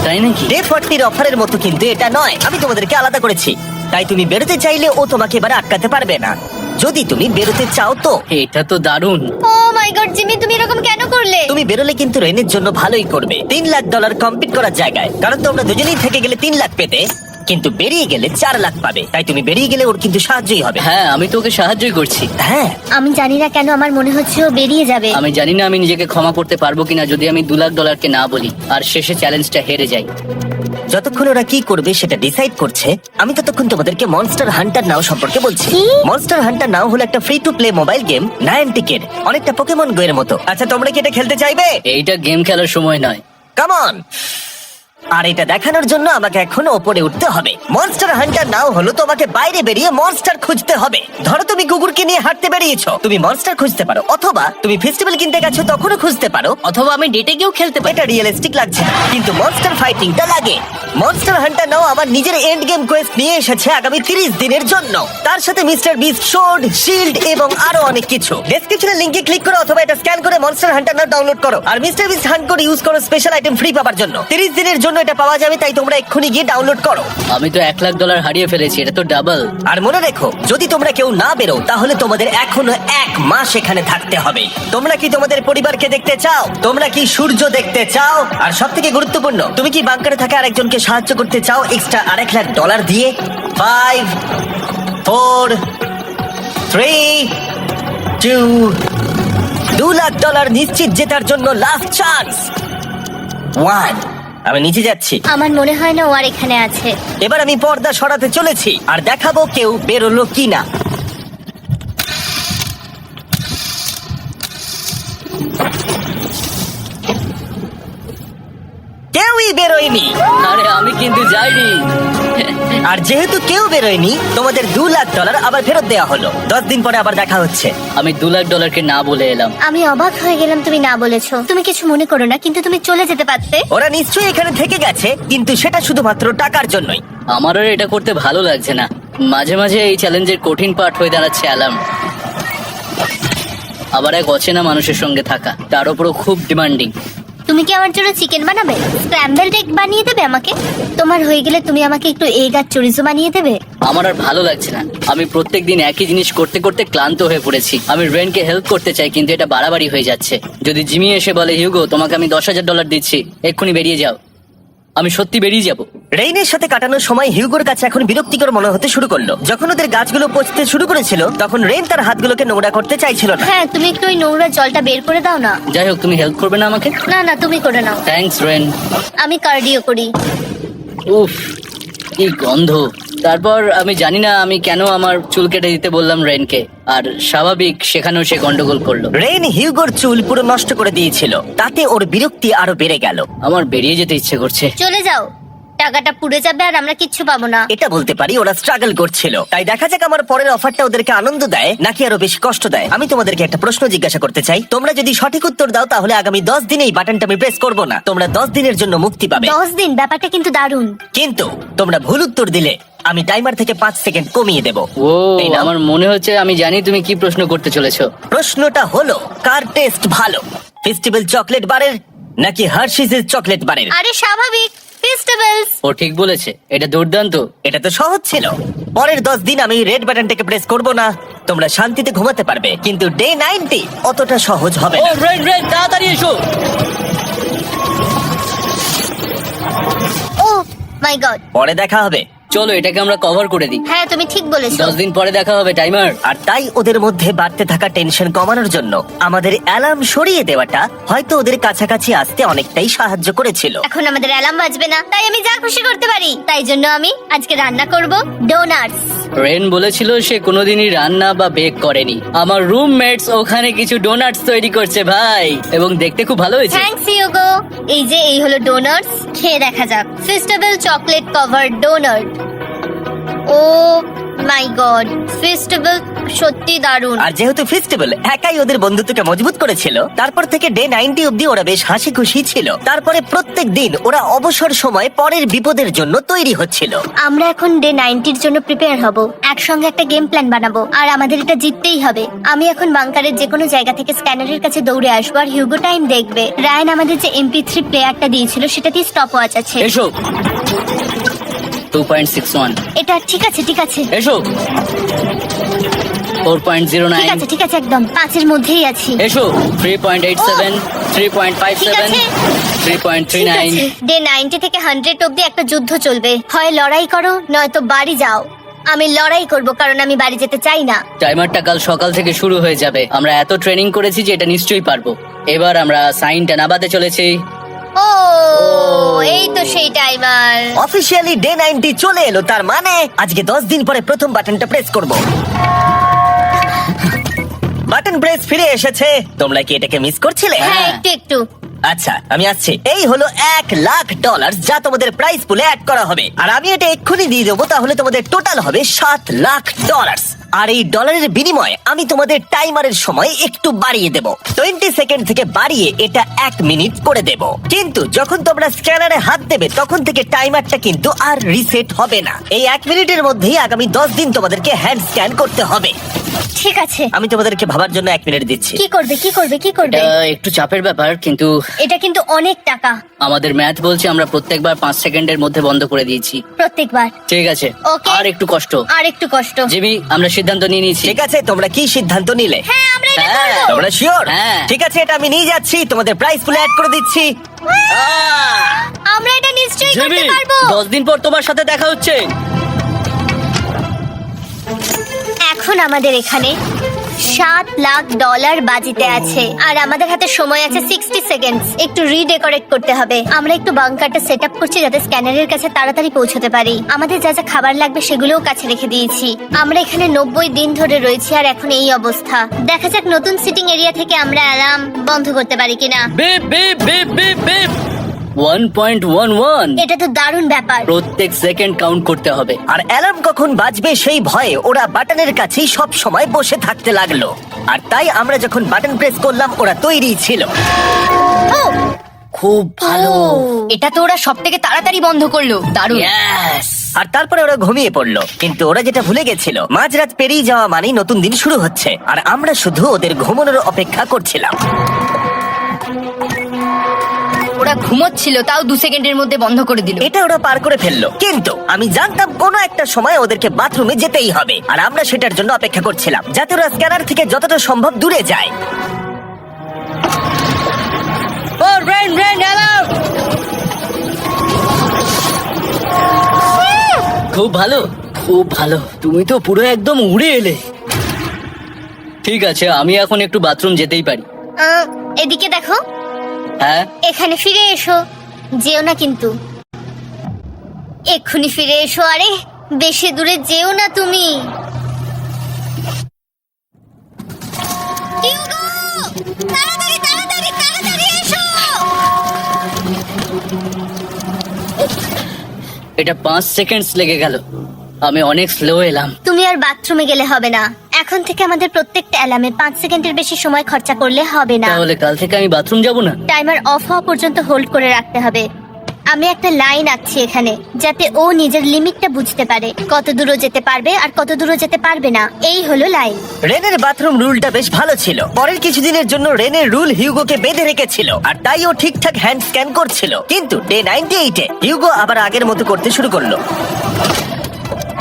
তাই নাকি? ডে 40-র অফারের মতো কিন্তু এটা নয়। আমি তোমাদেরকে আলাদা করেছি, তাই তুমি বেরোতে চাইলে ও তোমাকে এবারে আটকাতে পারবে না। যদি তুমি বেরোতে চাও তো। এটা তো দারুণ। ও মাই গড জিমি, তুমি এরকম কেন করলে? তুমি বেরোলে কিন্তু রেনের জন্য ভালোই করবে। $3 লাখ কম্পিট করার জায়গায়, কারণ তোমরা দুজনেই থেকে গেলে 3 লাখ পেতে, কিন্তু বেরিয়ে গেলে 4 লাখ পাবে। তাই তুমি বেরিয়ে গেলে ওর কিন্তু সাহায্যই হবে। হ্যাঁ, আমি তোকে সাহায্যই করছি। হ্যাঁ, আমি জানি না কেন আমার মনে হচ্ছে ও বেরিয়ে যাবে। আমি জানি না আমি নিজেকে ক্ষমা করতে পারবো কিনা যদি আমি $2 লাখ না বলি আর শেষে চ্যালেঞ্জটা হেরে যাই। যতক্ষণ ওরা কি করবে সেটা ডিসাইড করছে, আমি ততক্ষণ তোমাদেরকে মনস্টার হান্টার নাও সম্পর্কে বলছি। কি? মনস্টার হান্টার নাও হলো একটা free to play mobile game, নায়ান্টিকের, অনেকটা পোকেমন গো এর মতো। আচ্ছা, তোমরা কি এটা খেলতে চাইবে? এইটা গেম খেলার সময় নয়। Come on. আর এটা দেখানোর জন্য আমাকে এখন ওপরে উঠতে হবে। মনস্টার হান্টার নাও হলো তোমাকে বাইরে বেরিয়ে মনস্টার খুঁজতে হবে। ধরো তুমি কুকুরকে নিয়ে হাঁটতে বেরিয়েছো, তুমি মনস্টার খুঁজতে পারো, অথবা তুমি ফেস্টিভ্যাল কিনতে গেছো তখনও খুঁজতে পারো, অথবা আমি ডেটে গিয়েও খেলতে পারি। এটা রিয়েলিস্টিক লাগছে না, কিন্তু মনস্টার ফাইটিংটা লাগে। মনস্টার হান্টার নাও আমার নিজের এন্ড গেম কোয়েস্ট নিয়ে এসেছে আগামী 30 দিনের জন্য। তার সাথে মিস্টার বিস্ট সোর্ড, শিল্ড এবং আরো অনেক কিছু। ডেসক্রিপশনের লিংকে ক্লিক করো অথবা এটা স্ক্যান করে মনস্টার হান্টার নাও ডাউনলোড করো। আর মিস্টার বিস্ট হান্ট করে ইউজ করো স্পেশাল আইটেম ফ্রি পাওয়ার জন্য। 30 দিনের জন্য এটা পাওয়া যাবে, তাই তোমরা এক্ষুনি গিয়ে ডাউনলোড করো। আমি তো $1 লাখ হারিয়ে ফেলেছি, এটা তো ডাবল। আর মনে রেখো, যদি তোমরা কেউ না বেরো তাহলে তোমাদের এখনো 1 মাস এখানে থাকতে হবে। তোমরা কি তোমাদের পরিবারকে দেখতে চাও? তোমরা কি সূর্য দেখতে চাও? আর সব থেকে গুরুত্বপূর্ণ, তুমি কি বাংকারে থাকা আরেকজনকে সাহায্য করতে চাও এক্সট্রা $1 লাখ দিয়ে? 5 4 3 2 $2 লাখ নিশ্চিত জেতার জন্য লাস্ট চান্স। 1। আমি নিচে যাচ্ছি। আমার মনে হয় না ও আর এখানে আছে। এবার আমি পর্দা সরাতে চলেছি আর দেখাবো কেউ বেরোলো কিনা। কেউই বেরোয়নি। আরে আমি কিন্তু যাইনি। আর যেহেতু কেউ বেরোয়নি, তোমাদের $2 লাখ আবার ফেরত দেওয়া হলো। 10 দিন পরে আবার দেখা হচ্ছে। আমি $2 লাখ না বলে এলাম। আমি অবাক হয়ে গেলাম তুমি না বলেছো। তুমি কিছু মনে করো না, কিন্তু তুমি চলে যেতে পারতে। ওরা নিশ্চয়ই এখানে থেকে গেছে, কিন্তু সেটা শুধুমাত্র টাকার জন্যই। আমার আর এটা করতে ভালো লাগছে না। মাঝে মাঝে এই চ্যালেঞ্জের কঠিন পার্ট হয়ে দাঁড়াচ্ছে অ্যালার্ম। আবার এক অচেনা মানুষের সঙ্গে থাকা, তার উপরও খুব ডিমান্ডিং। তুমি কি আমার জন্য চিকেন বানাবে? স্ক্র্যাম্বলড এগ বানিয়ে দেবে আমাকে? তোমার হয়ে গেলে তুমি আমাকে একটু এগ আর চরিজো বানিয়ে দেবে? আমার আর ভালো লাগছে না। আমি প্রত্যেকদিন একই জিনিস করতে করতে ক্লান্ত হয়ে পড়েছি। আমি রেনকে হেল্প করতে চাই, কিন্তু এটা বাড়াবাড়ি হয়ে যাচ্ছে। যদি জিমি এসে বলে, হিউগো তোমাকে আমি $10,000 দিচ্ছি, এক্ষুনি বেরিয়ে যাও, আমি সত্যি বেরিয়ে যাব। রেইনের সাথে কাটানোর সময় হিউগোর কাছে এখন বিরক্তিকর মনে হতে শুরু করলো। যখন ওদের গাছগুলো পচতে শুরু করেছিল, তখন রেইন তার হাতগুলোকে নোংরা করতে চাইছিল না। হ্যাঁ, তুমি একটু ওই নোংরা জলটা বের করে দাও না। যাই হোক, তুমি হেল্প করবে না আমাকে? না না, তুমি করে নাও। Thanks Ren. আমি কার্ডিও করি। উফ, কি গন্ধ। তারপর আমি জানি না আমি কেন আমার চুল কেটে দিতে বললাম রেনকে, আর স্বাভাবিক সেখানেও সে গন্ডগোল করলো। রেইন হিউগোর চুল পুরো নষ্ট করে দিয়েছিল, তাতে ওর বিরক্তি আরো বেড়ে গেল। আমার বেরিয়ে যেতে ইচ্ছে করছে। চলে যাও, টাকাটা পুড়ে যাবে আর আমরা কিচ্ছু পাবো না। এটা বলতে পারি ওরা স্ট্রাগল করছিল। তাই দেখা যাক আমার পরের অফারটা ওদেরকে আনন্দ দেয় নাকি আরো বেশি কষ্ট দেয়। আমি তোমাদেরকে একটা প্রশ্ন জিজ্ঞাসা করতে চাই। তোমরা যদি সঠিক উত্তর দাও তাহলে আগামী 10 দিনে এই বাটনটা আমি প্রেস করব না। তোমরা 10 দিনের জন্য মুক্তি পাবে। 10 দিন? ব্যাপারটা কিন্তু দারুণ। কিন্তু তোমরা ভুল উত্তর দিলে আমি টাইমার থেকে 5 সেকেন্ড কমিয়ে দেব। ও এই নাও। আমার মনে হচ্ছে আমি জানি তুমি কি প্রশ্ন করতে চলেছো। প্রশ্নটা হলো কার টেস্ট ভালো, ফেস্টিভ্যাল চকলেট বারের নাকি হার্শিসের চকলেট বারের? আরে স্বাভাবিক, ফেস্টিভ্যালস। ও ঠিক বলেছে, এটা দুর্দান্ত। এটা তো সহজ ছিল। পরের 10 দিন আমি রেড বাটনটাকে প্রেস করব না, তোমরা শান্তিতে ঘুমাতে পারবে। কিন্তু ডে 90 অতটা সহজ হবে ও না। রেন রেন তাড়াতাড়ি এসো। ও মাই গড। পরে দেখা হবে। চলো এটাকে আমরা কভার করে দিই। হ্যাঁ তুমি ঠিক বলেছো। 10 দিন পরে দেখা হবে টাইমার। আর তাই ওদের মধ্যে বাড়তে থাকা টেনশন কমানোর জন্য আমাদের অ্যালার্ম সরিয়ে দেওয়াটা হয়তো ওদের কাছাকাছি আসতে অনেকটাই সাহায্য করেছিল। এখন আমাদের অ্যালার্ম বাজবে না, তাই আমি যা খুশি করতে পারি। তাই জন্য আমি আজকে রান্না করব ডোনাটস। রেন বলেছিল সে কোনোদিনই রান্না বা বেক করেনি। আমার রুমমেটস ওখানে কিছু ডোনাটস তৈরি করছে ভাই, এবং দেখতে খুব ভালো হয়েছে। Thanks Yugo. এই হলো ডোনাটস, খেয়ে দেখা যাক। Festival chocolate cover donut. Oh my god, festival সত্যি দারুণ। আর যেহেতু ফেস্টিভ্যাল একাই ওদের বন্ধুত্বকে মজবুত করেছিল, তারপর থেকে ডে 90 অব্দি ওরা বেশ হাসি খুশি ছিল। তারপরে প্রত্যেক দিন ওরা অবসর সময় পরের বিপদের জন্য তৈরি হচ্ছিল। আমরা এখন ডে 90 এর জন্য প্রিপেয়ার হব। একসঙ্গে একটা গেম প্ল্যান বানাবো, আর আমাদের এটা জিততেই হবে। আমি এখন বাংকারের যে কোনো জায়গা থেকে স্ক্যানারের কাছে দৌড়ে আসবো, আর হিউগো টাইম দেখবে। রায়ান আমাদের যে MP3 প্লেয়ারটা দিয়েছিল সেটাতেই স্টপ ওয়াচ আছে। এসো 2.61। এটা ঠিক আছে, ঠিক আছে, এসো ঠিক 4.09। আছে, ঠিক আছে, একদম 5 এর মধ্যেই আছি। এসো 3.87, ঠিক 3.57, আছে। 3.39। ডে 90 থেকে 100 অব্দি একটা যুদ্ধ চলবে। হয় লড়াই করো, নয়তো বাড়ি যাও। আমি লড়াই করব, কারণ আমি বাড়ি যেতে চাই না। টাইমারটা কাল সকাল থেকে শুরু হয়ে যাবে। আমরা এত ট্রেনিং করেছি যে এটা নিশ্চয়ই পারবো। এবার আমরা সাইনটা নামাতে চলেছি। ও এই তো সেই টাইমার। অফিসিয়ালি ডে 90 চলে এলো, তার মানে আজকে 10 দিন পরে প্রথম বাটনটা প্রেস করব। বাটন প্রেস ফিরে এসেছে। তোমরা কি এটাকে মিস করছিলে? হ্যাঁ, একটু একটু। আচ্ছা আমি আসছি। এই হলো $1,00,000 যা তোমাদের প্রাইস পুলে অ্যাড করা হবে, আর আমি এটা এক্ষুনি দিয়ে দেবো। তাহলে তোমাদের টোটাল হবে $7,00,000। আর এই ডলারের বিনিময়ে আমি তোমাদের টাইমারের সময় একটু বাড়িয়ে দেব। 20 সেকেন্ড থেকে বাড়িয়ে এটা 1 মিনিট করে দেব। কিন্তু যখন তোমরা স্ক্যানারে হাত দেবে তখন থেকে টাইমারটা কিন্তু আর রিসেট হবে না। এই 1 মিনিটের মধ্যেই আগামী 10 দিন তোমাদেরকে হ্যান্ড স্ক্যান করতে হবে। ঠিক আছে। আমি তোমাদেরকে ভাবার জন্য 1 মিনিট দিচ্ছি। কি করবে, কি করবে, কি করবে? এটা একটু চাপের ব্যাপার, কিন্তু এটা কিন্তু অনেক টাকা। আমাদের ম্যাথ বলছে আমরা প্রত্যেকবার 5 সেকেন্ডের মধ্যে বন্ধ করে দিয়েছি। প্রত্যেকবার। ঠিক আছে, Okay. আর একটু কষ্ট। আর একটু কষ্ট। জিমি, আমরা সিদ্ধান্ত নিয়ে নিয়েছি। ঠিক আছে, তোমরা কি সিদ্ধান্ত নিলে? হ্যাঁ, আমরা এটা হ্যাঁ। করব। তোমরা শিওর? হ্যাঁ। ঠিক আছে, এটা আমি নিয়ে যাচ্ছি, তোমাদের প্রাইস পুলে অ্যাড করে দিচ্ছি। আমরা এটা নিশ্চয়ই জিমি, করতে পারবো। 10 দিন পর তোমার সাথে দেখা হচ্ছে। এখন আমাদের এখানে $7,00,000 বাজিতে আছে, আর আমাদের হাতে সময় আছে 60 সেকেন্ডস। একটু রিডেকোরেট করতে হবে। আমরা একটু বাংকারটা সেট আপ করছি যাতে স্ক্যানারের কাছে তাড়াতাড়ি পৌঁছতে পারি। আমাদের যা যা খাবার লাগবে সেগুলোও কাছে রেখে দিয়েছি। আমরা এখানে 90 দিন ধরে রয়েছি, আর এখন এই অবস্থা। দেখা যাক নতুন সিটিং এরিয়া থেকে আমরা অ্যালার্ম বন্ধ করতে পারি কিনা। Beep beep beep beep beep 1.11। এটা তো দারুণ ব্যাপার। প্রত্যেক সেকেন্ড কাউন্ট করতে হবে। আর অ্যালার্ম কখন বাজবে সেই ভয়ে ওরা বাটনের কাছেই সব সময় বসে থাকতে লাগলো। আর তাই আমরা যখন বাটন প্রেস করলাম ওরা তৈরি ছিল। ও, খুব ভালো। এটা তো ওরা সবথেকে তাড়াতাড়ি বন্ধ করলো। দারুণ। Yes! আর তারপরে ওরা ঘুমিয়ে পড়লো। কিন্তু ওরা যেটা ভুলে গেছিল, মাঝরাত পেরিয়ে যাওয়া মানেই নতুন দিন শুরু হচ্ছে, আর আমরা শুধু ওদের ঘুমানোর অপেক্ষা করছিলাম। ওরা ঘুমোচ্ছিল, তাও 2 সেকেন্ডের মধ্যে বন্ধ করে দিল। এটা ওরা পার করে ফেললো, কিন্তু আমি জানতাম কোনো একটা সময় ওদেরকে বাথরুমে যেতেই হবে, আর আমরা সেটার জন্য অপেক্ষা করছিলাম যাতে ওরা স্ক্যানার থেকে যতটা সম্ভব দূরে যায়। ও রেন রেন অ্যালার্ম! খুব ভালো, খুব ভালো। তুমি তো পুরো একদম উড়ে এলে। ঠিক আছে, আমি এখন একটু বাথরুম যেতেই পারি। এদিকে দেখো। হ্যাঁ, এখানে ফিরে এসো, যেও না কিন্তু। এক্ষুনি ফিরে এসো। আরে বেশি দূরে যেও না তুমি। হিউগো! তাড়াতাড়ি, তাড়াতাড়ি, তাড়াতাড়ি এসো! এটা 5 সেকেন্ডস লেগে গেল। আমি অনেক স্লো এলাম। তুমি আর বাথরুমে গেলে হবে না। এখন থেকে আমাদের প্রত্যেকটা অ্যালার্মে 5 সেকেন্ডের বেশি সময় খরচা করলে হবে না। তাহলে কাল থেকে আমি বাথরুম যাব না। টাইমার অফ হওয়া পর্যন্ত হোল্ড করে রাখতে হবে। আমি একটা লাইন আঁকছি এখানে, যাতে ও নিজের লিমিটটা বুঝতে পারে, কত দূরও যেতে পারবে আর কত দূরও যেতে পারবে না। এই হলো লাইন। রেনের বাথরুম রুলটা বেশ ভালো ছিল। পরের কিছুদিনের জন্য রেনের রুল হিউগোকে বেঁধে রেখেছিল, আর তাই ও ঠিকঠাক হ্যান্ড স্ক্যান করছিল। কিন্তু ডে 98-এ হিউগো আবার আগের মতো করতে শুরু করলো।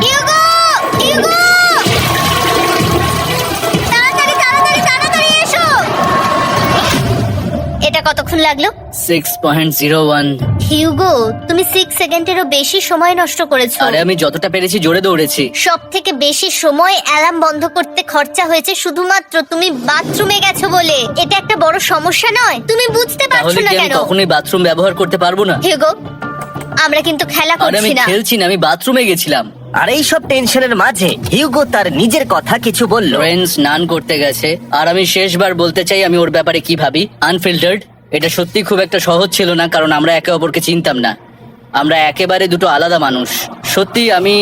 হিউগো! হিউগো! তাড়াতাড়ি, তাড়াতাড়ি, তাড়াতাড়ি এসো! এটা কতক্ষণ লাগলো? 6.01। হিউগো, তুমি 6 সেকেন্ডেরও বেশি সময় নষ্ট করেছো। আরে আমি যতটা পেরেছি জোরে দৌড়েছি। সব থেকে বেশি সময় অ্যালার্ম বন্ধ করতে খরচা হয়েছে শুধুমাত্র তুমি বাথরুমে গেছো বলে। এটা একটা বড় সমস্যা নয়? তুমি বুঝতে পারছো তাহলে না কি আমি কেন? কখনোই বাথরুম ব্যবহার করতে পারবো না? হিউগো, আমরা কিন্তু খেলা আরে আমি করছি না। খেলছি না, আমি বাথরুমে গেছিলাম। আর এই সব টেনশনের মাঝে হিউগো তার নিজের কথা কিছু বলল। রেন স্নান করতে গেছে, আর আমি শেষবার বলতে চাই আমি ওর ব্যাপারে কি ভাবি। আনফিল্টার্ড, এটা সত্যি খুব একটা সহজ ছিল না, কারণ আমরা একে অপরকে চিনতাম না। আমরা একেবারে দুটো আলাদা মানুষ। সত্যি আমি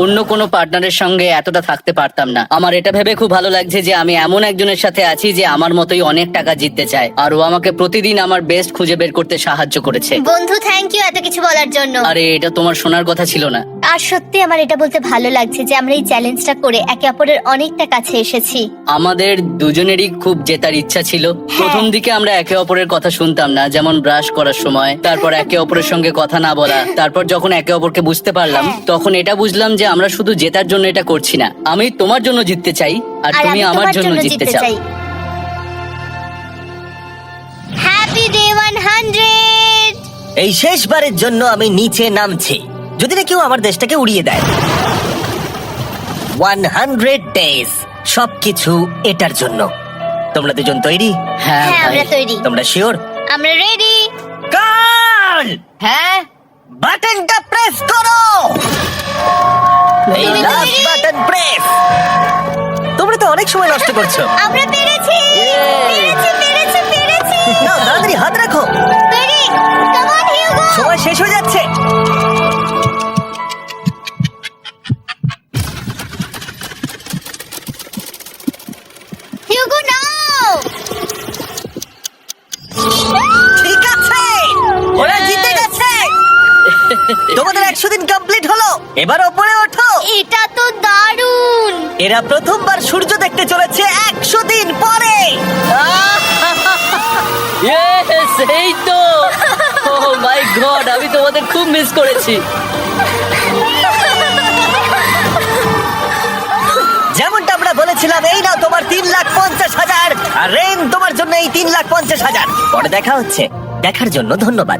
অন্য কোনো পার্টনারের সঙ্গে এতটা থাকতে পারতাম না। আমার এটা ভেবে খুব ভালো লাগছে যে আমি এমন একজনের সাথে আছি যে আমার মতোই অনেক টাকা জিততে চায়, আর ও আমাকে প্রতিদিন আমার বেস্ট খুঁজে বের করতে সাহায্য করেছে। বন্ধু, থ্যাংক ইউ এত কিছু বলার জন্য। আরে এটা তোমার শোনার কথা ছিল না। আর সত্যি আমার এটা বলতে ভালো লাগছে যে আমরা এই চ্যালেঞ্জটা করে একে অপরের অনেকটা কাছে এসেছি। আমাদের দুজনেরই খুব জেতার ইচ্ছা ছিল। প্রথম দিকে আমরা একে অপরের কথা শুনতাম না, যেমন ব্রাশ করার সময়, তারপর একে অপরের সঙ্গে কথা না বলা। তারপর যখন একে অপরকে বুঝতে পারলাম, তখন এটা বুঝলাম যে আমরা শুধু জেতার জন্য এটা করছি না। আমি তোমার জন্য জিততে চাই, আর আর তুমি আমি আমার তোমার জন্য জিততে চাও। Happy day 100! এই শেষবারের জন্য আমি নিচে নামছি, যদি না কেউ আমার দেশটাকে উড়িয়ে দেয়। 100 ডেজ, সবকিছু এটার জন্য। তোমরা দুজন তৈরি? হ্যাঁ হ্যাঁ, আমরা ভাই। তৈরি। তোমরা শিওর? আমরা রেডি। কাল হ্যাঁ, বাটনটা প্রেস করো। এই তুমি লাস্ট তৈরি? Button press. তোমরা তো অনেক সময় নষ্ট করছো। আমরা পেরেছি। পেরেছি, পেরেছি, পেরেছি। নাও তাড়াতাড়ি হাত রাখো, তৈরি? Come on Hugo. সময় শেষ হয়ে যাচ্ছে। হিউগো নাও। ঠিক আছে, ওরা জিতে গেছে। তোমাদের 100 দিন কমপ্লিট হলো, এবার ওপরে ওঠো। এটা তো দারুণ। এরা প্রথমবার সূর্য দেখতে চলেছে 100 দিন পরে। Yes, এই তো। Oh my God, আমি তোমাদের খুব মিস করেছি। যেমনটা আমরা বলেছিলাম, এই নাও তোমার 3,50,000, আর রেন তোমার জন্য এই 3,50,000। পরে দেখা হচ্ছে, দেখার জন্য ধন্যবাদ।